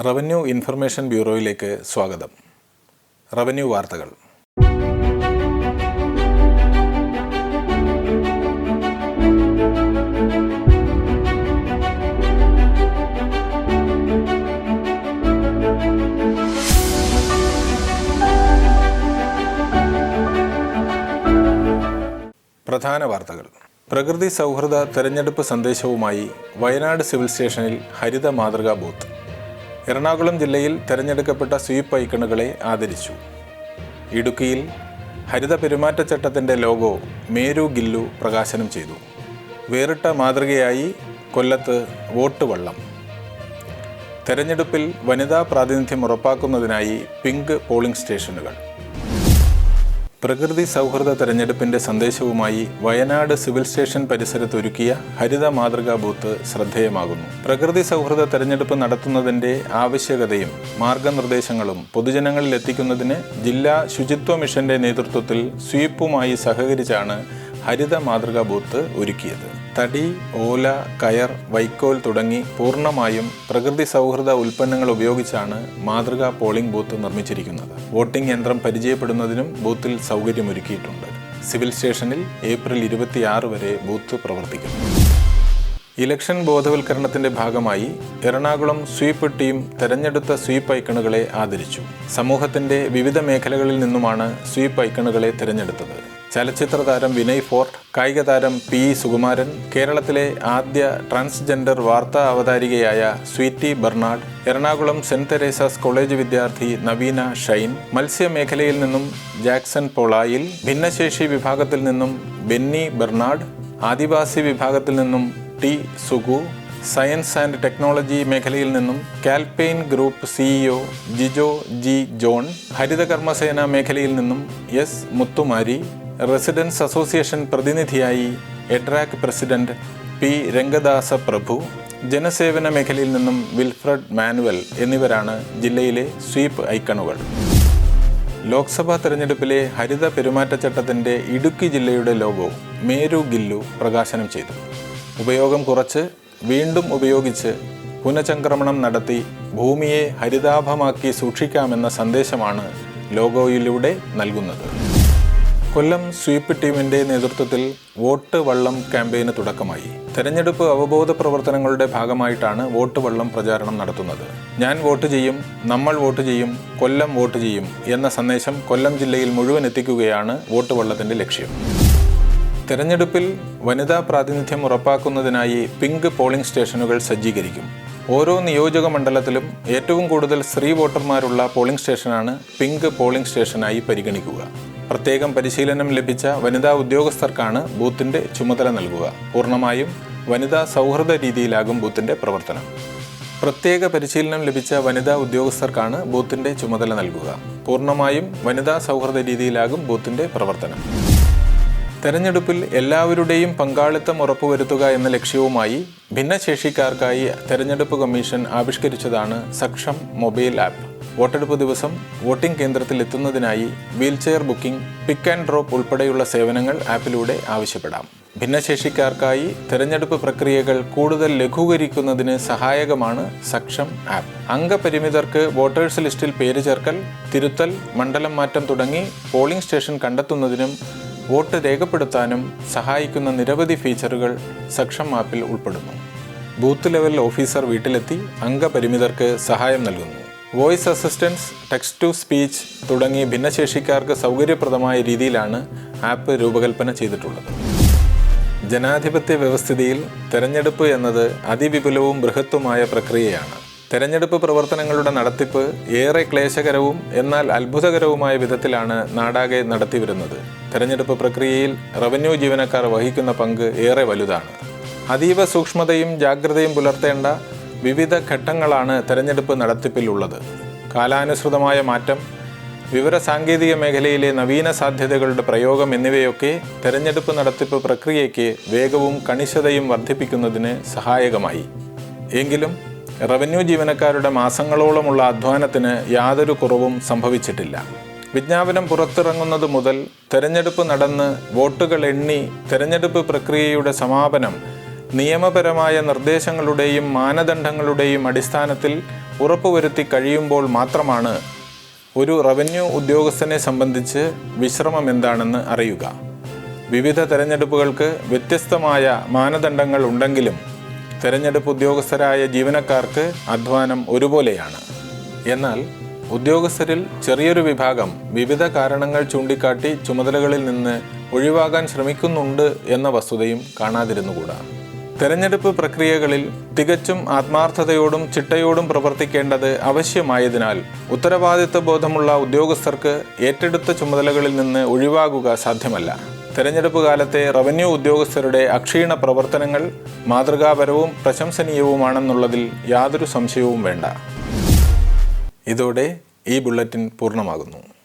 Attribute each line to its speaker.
Speaker 1: Revenue information ബ്യൂറോയിലേക്ക് സ്വാഗതം. Revenue വാർത്തകൾ. പ്രധാന വാർത്തകൾ. പ്രകൃതി സൗഹൃദ തെരഞ്ഞെടുപ്പ് സന്ദേശവുമായി വയനാട് സിവിൽ സ്റ്റേഷനിൽ ഹരിത മാതൃകാ ബൂത്ത്. എറണാകുളം ജില്ലയിൽ തെരഞ്ഞെടുക്കപ്പെട്ട സ്വീപ്പ് ഐക്കണുകളെ ആദരിച്ചു. ഇടുക്കിയിൽ ഹരിത പെരുമാറ്റച്ചട്ടത്തിൻ്റെ ലോഗോ മേരു ഗില്ലു പ്രകാശനം ചെയ്തു. വേറിട്ട മാതൃകയായി കൊല്ലത്ത് വോട്ട് വള്ളം. തെരഞ്ഞെടുപ്പിൽ വനിതാ പ്രാതിനിധ്യം ഉറപ്പാക്കുന്നതിനായി പിങ്ക് പോളിംഗ് സ്റ്റേഷനുകൾ. പ്രകൃതി സൗഹൃദ തെരഞ്ഞെടുപ്പിൻ്റെ സന്ദേശവുമായി വയനാട് സിവിൽ സ്റ്റേഷൻ പരിസരത്തൊരുക്കിയ ഹരിത മാതൃകാ ബൂത്ത് ശ്രദ്ധേയമാകുന്നു. പ്രകൃതി സൗഹൃദ തെരഞ്ഞെടുപ്പ് നടത്തുന്നതിൻ്റെ ആവശ്യകതയും മാർഗനിർദ്ദേശങ്ങളും പൊതുജനങ്ങളിൽ എത്തിക്കുന്നതിന് ജില്ലാ ശുചിത്വ മിഷന്റെ നേതൃത്വത്തിൽ സ്വീപ്പുമായി സഹകരിച്ചാണ് ഹരിത മാതൃകാ ബൂത്ത് ഒരുക്കിയത്. തടി, ഓല, കയർ, വൈക്കോൽ തുടങ്ങി പൂർണ്ണമായും പ്രകൃതി സൗഹൃദ ഉൽപ്പന്നങ്ങൾ ഉപയോഗിച്ചാണ് മാതൃകാ പോളിംഗ് ബൂത്ത് നിർമ്മിച്ചിരിക്കുന്നത്. വോട്ടിംഗ് യന്ത്രം പരിചയപ്പെടുന്നതിനും ബൂത്തിൽ സൗകര്യമൊരുക്കിയിട്ടുണ്ട്. സിവിൽ സ്റ്റേഷനിൽ ഏപ്രിൽ 26 വരെ ബൂത്ത് പ്രവർത്തിക്കും. ഇലക്ഷൻ ബോധവൽക്കരണത്തിന്റെ ഭാഗമായി എറണാകുളം സ്വീപ്പ് ടീം തെരഞ്ഞെടുത്ത സ്വീപ്പ് ഐക്കണുകളെ ആദരിച്ചു. സമൂഹത്തിന്റെ വിവിധ മേഖലകളിൽ നിന്നുമാണ് സ്വീപ്പ് ഐക്കണുകളെ തിരഞ്ഞെടുത്തത്. ചലച്ചിത്ര താരം വിനയ് ഫോർട്ട്, കായിക താരം പി സുകുമാരൻ, കേരളത്തിലെ ആദ്യ ട്രാൻസ്ജെൻഡർ വാർത്താ അവതാരികയായ Sweety Bernard, Ernakulam saint Teresa's college വിദ്യാർത്ഥി നവീന ഷൈൻ, മത്സ്യമേഖലയിൽ നിന്നും ജാക്സൺ പൊളായിൽ, ഭിന്നശേഷി വിഭാഗത്തിൽ നിന്നും ബെന്നി ബെർണാഡ്, ആദിവാസി വിഭാഗത്തിൽ നിന്നും T Sugu, science and technology മേഖലയിൽ നിന്നും Calpain group CEO Jijo G John, ഹരിത കർമ്മസേന മേഖലയിൽ നിന്നും എസ് മുത്തുമാരി, റെസിഡൻസ് അസോസിയേഷൻ പ്രതിനിധിയായി എഡ്രാക് പ്രസിഡന്റ് പി രംഗദാസ പ്രഭു, ജനസേവന മേഖലയിൽ നിന്നും വിൽഫ്രഡ് മാനുവൽ എന്നിവരാണ് ജില്ലയിലെ സ്വീപ്പ് ഐക്കണുകൾ. ലോക്സഭാ തെരഞ്ഞെടുപ്പിലെ ഹരിത പെരുമാറ്റച്ചട്ടത്തിൻ്റെ ഇടുക്കി ജില്ലയുടെ ലോഗോ മേരു ഗില്ലു പ്രകാശനം ചെയ്തു. ഉപയോഗം കുറച്ച് വീണ്ടും ഉപയോഗിച്ച് പുനഃചംക്രമണം നടത്തി ഭൂമിയെ ഹരിതാഭമാക്കി സൂക്ഷിക്കാമെന്ന സന്ദേശമാണ് ലോഗോയിലൂടെ നൽകുന്നത്. കൊല്ലം സ്വീപ്പ് ടീമിൻ്റെ നേതൃത്വത്തിൽ വോട്ട് വള്ളം ക്യാമ്പയിന് തുടക്കമായി. തെരഞ്ഞെടുപ്പ് അവബോധ പ്രവർത്തനങ്ങളുടെ ഭാഗമായിട്ടാണ് വോട്ട് വള്ളം പ്രചാരണം നടത്തുന്നത്. ഞാൻ വോട്ട് ചെയ്യും, നമ്മൾ വോട്ട് ചെയ്യും, കൊല്ലം വോട്ട് ചെയ്യും എന്ന സന്ദേശം കൊല്ലം ജില്ലയിൽ മുഴുവൻ എത്തിക്കുകയാണ് വോട്ട് വള്ളത്തിൻ്റെ ലക്ഷ്യം. തെരഞ്ഞെടുപ്പിൽ വനിതാ പ്രാതിനിധ്യം ഉറപ്പാക്കുന്നതിനായി പിങ്ക് പോളിംഗ് സ്റ്റേഷനുകൾ സജ്ജീകരിക്കും. ഓരോ നിയോജക മണ്ഡലത്തിലും ഏറ്റവും കൂടുതൽ സ്ത്രീ വോട്ടർമാരുള്ള പോളിംഗ് സ്റ്റേഷനാണ് പിങ്ക് പോളിംഗ് സ്റ്റേഷനായി പരിഗണിക്കുക. പ്രത്യേകം പരിശീലനം ലഭിച്ച വനിതാ ഉദ്യോഗസ്ഥർക്കാണ് ബൂത്തിൻ്റെ ചുമതല നൽകുക. പൂർണ്ണമായും വനിതാ സൗഹൃദ രീതിയിലാകും ബൂത്തിൻ്റെ പ്രവർത്തനം. പ്രത്യേക പരിശീലനം ലഭിച്ച വനിതാ ഉദ്യോഗസ്ഥർക്കാണ് ബൂത്തിൻ്റെ ചുമതല നൽകുക. പൂർണ്ണമായും വനിതാ സൗഹൃദ രീതിയിലാകും ബൂത്തിൻ്റെ പ്രവർത്തനം. തെരഞ്ഞെടുപ്പിൽ എല്ലാവരുടെയും പങ്കാളിത്തം ഉറപ്പുവരുത്തുക എന്ന ലക്ഷ്യവുമായി ഭിന്നശേഷിക്കാർക്കായി തെരഞ്ഞെടുപ്പ് കമ്മീഷൻ ആവിഷ്കരിച്ചതാണ് സക്ഷം മൊബൈൽ ആപ്പ്. വോട്ടെടുപ്പ് ദിവസം വോട്ടിംഗ് കേന്ദ്രത്തിൽ എത്തുന്നതിനായി wheelchair booking, pick and drop ഉൾപ്പെടെയുള്ള സേവനങ്ങൾ ആപ്പിലൂടെ ആവശ്യപ്പെടാം. ഭിന്നശേഷിക്കാർക്കായി തെരഞ്ഞെടുപ്പ് പ്രക്രിയകൾ കൂടുതൽ ലഘൂകരിക്കുന്നതിന് സഹായകമാണ് സക്ഷം ആപ്പ്. അംഗപരിമിതർക്ക് വോട്ടേഴ്സ് ലിസ്റ്റിൽ പേര് ചേർക്കൽ, തിരുത്തൽ, മണ്ഡലം മാറ്റം തുടങ്ങി പോളിംഗ് സ്റ്റേഷൻ കണ്ടെത്തുന്നതിനും വോട്ട് രേഖപ്പെടുത്താനും സഹായിക്കുന്ന നിരവധി ഫീച്ചറുകൾ സക്ഷം ആപ്പിൽ ഉൾപ്പെടുന്നു. ബൂത്ത് ലെവൽ ഓഫീസർ വീട്ടിലെത്തി അംഗപരിമിതർക്ക് സഹായം നൽകുന്നു. Voice assistance, text to speech തുടങ്ങി ഭിന്നശേഷിക്കാർക്ക് സൗകര്യപ്രദമായ രീതിയിലാണ് ആപ്പ് രൂപകൽപ്പന ചെയ്തിട്ടുള്ളത്. ജനാധിപത്യ വ്യവസ്ഥിതിയിൽ തെരഞ്ഞെടുപ്പ് എന്നത് അതിവിപുലവും ബൃഹത്തുമായ പ്രക്രിയയാണ്. തെരഞ്ഞെടുപ്പ് പ്രവർത്തനങ്ങളുടെ നടത്തിപ്പ് ഏറെ ക്ലേശകരവും എന്നാൽ അത്ഭുതകരവുമായ വിധത്തിലാണ് നാടാകെ നടത്തിവരുന്നത്. തെരഞ്ഞെടുപ്പ് പ്രക്രിയയിൽ റവന്യൂ ജീവനക്കാർ വഹിക്കുന്ന പങ്ക് ഏറെ വലുതാണ്. അതീവ സൂക്ഷ്മതയും ജാഗ്രതയും പുലർത്തേണ്ട വിവിധ ഘട്ടങ്ങളാണ് തെരഞ്ഞെടുപ്പ് നടത്തിപ്പിലുള്ളത്. കാലാനുസൃതമായ മാറ്റം, വിവരസാങ്കേതിക മേഖലയിലെ നവീന സാധ്യതകളുടെ പ്രയോഗം എന്നിവയൊക്കെ തെരഞ്ഞെടുപ്പ് നടത്തിപ്പ് പ്രക്രിയയ്ക്ക് വേഗവും കണിശതയും വർദ്ധിപ്പിക്കുന്നതിന് സഹായകമായി. എങ്കിലും റവന്യൂ ജീവനക്കാരുടെ മാസങ്ങളോളമുള്ള അധ്വാനത്തിന് യാതൊരു കുറവും സംഭവിച്ചിട്ടില്ല. വിജ്ഞാപനം പുറത്തിറങ്ങുന്നത് മുതൽ തെരഞ്ഞെടുപ്പ് നടന്ന് വോട്ടുകൾ എണ്ണി തെരഞ്ഞെടുപ്പ് പ്രക്രിയയുടെ സമാപനം നിയമപരമായ നിർദ്ദേശങ്ങളുടെയും മാനദണ്ഡങ്ങളുടെയും അടിസ്ഥാനത്തിൽ ഉറപ്പുവരുത്തി കഴിയുമ്പോൾ മാത്രമാണ് ഒരു റവന്യൂ ഉദ്യോഗസ്ഥനെ സംബന്ധിച്ച് വിശ്രമം എന്താണെന്ന് അറിയുക. വിവിധ തെരഞ്ഞെടുപ്പുകൾക്ക് വ്യത്യസ്തമായ മാനദണ്ഡങ്ങൾ ഉണ്ടെങ്കിലും തെരഞ്ഞെടുപ്പ് ഉദ്യോഗസ്ഥരായ ജീവനക്കാർക്ക് അധ്വാനം ഒരുപോലെയാണ്. എന്നാൽ ഉദ്യോഗസ്ഥരിൽ ചെറിയൊരു വിഭാഗം വിവിധ കാരണങ്ങൾ ചൂണ്ടിക്കാട്ടി ചുമതലകളിൽ നിന്ന് ഒഴിവാകാൻ ശ്രമിക്കുന്നുണ്ട് എന്ന വസ്തുതയും കാണാതിരുന്നുകൂടാ. തെരഞ്ഞെടുപ്പ് പ്രക്രിയകളിൽ തികച്ചും ആത്മാർത്ഥതയോടും ചിട്ടയോടും പ്രവർത്തിക്കേണ്ടത് ആവശ്യമായതിനാൽ ഉത്തരവാദിത്വ ബോധമുള്ള ഉദ്യോഗസ്ഥർക്ക് ഏറ്റെടുത്ത ചുമതലകളിൽ നിന്ന് ഒഴിവാകുക സാധ്യമല്ല. തെരഞ്ഞെടുപ്പ് കാലത്തെ റവന്യൂ ഉദ്യോഗസ്ഥരുടെ അക്ഷീണ പ്രവർത്തനങ്ങൾ മാതൃകാപരവും പ്രശംസനീയവുമാണെന്നുള്ളതിൽ യാതൊരു സംശയവും വേണ്ട. ഇതോടെ ഈ ബുള്ളറ്റിൻ പൂർണ്ണമാകുന്നു.